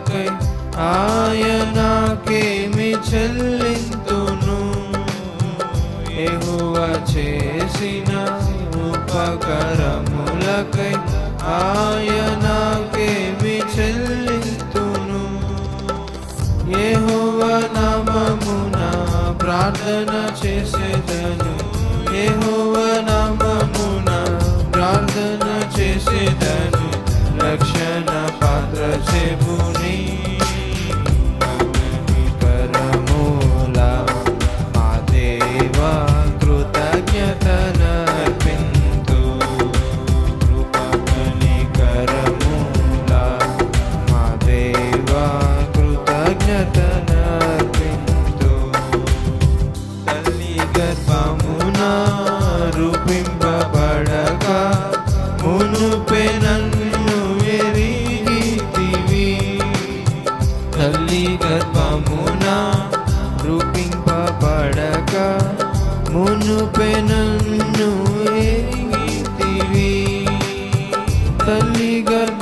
పాపములకై ఆయనకేమి చెల్లింతును. యెహోవా చేసిన ఉపకారములకై ఆయనకేమి చెల్లింతును. యెహోవా నామమున ప్రార్థన చేసేదను. యెహోవా నామమున ప్రార్థన చేసేదను. రక్షణ పాత్ర చెబుని కరమూల మా దేవా కృతజ్ఞతనర్పింతు. కృపకని కరమూల మా దేవా కృతజ్ఞతనర్పింతు. తల్లి గర్భమున రూపింపబడక మునుపే నన్ను ఎరిగితివి. తల్లి గర్భమున రూపింపబడక మునుపే నన్ను ఎరిగితివి. తల్లి గర్భ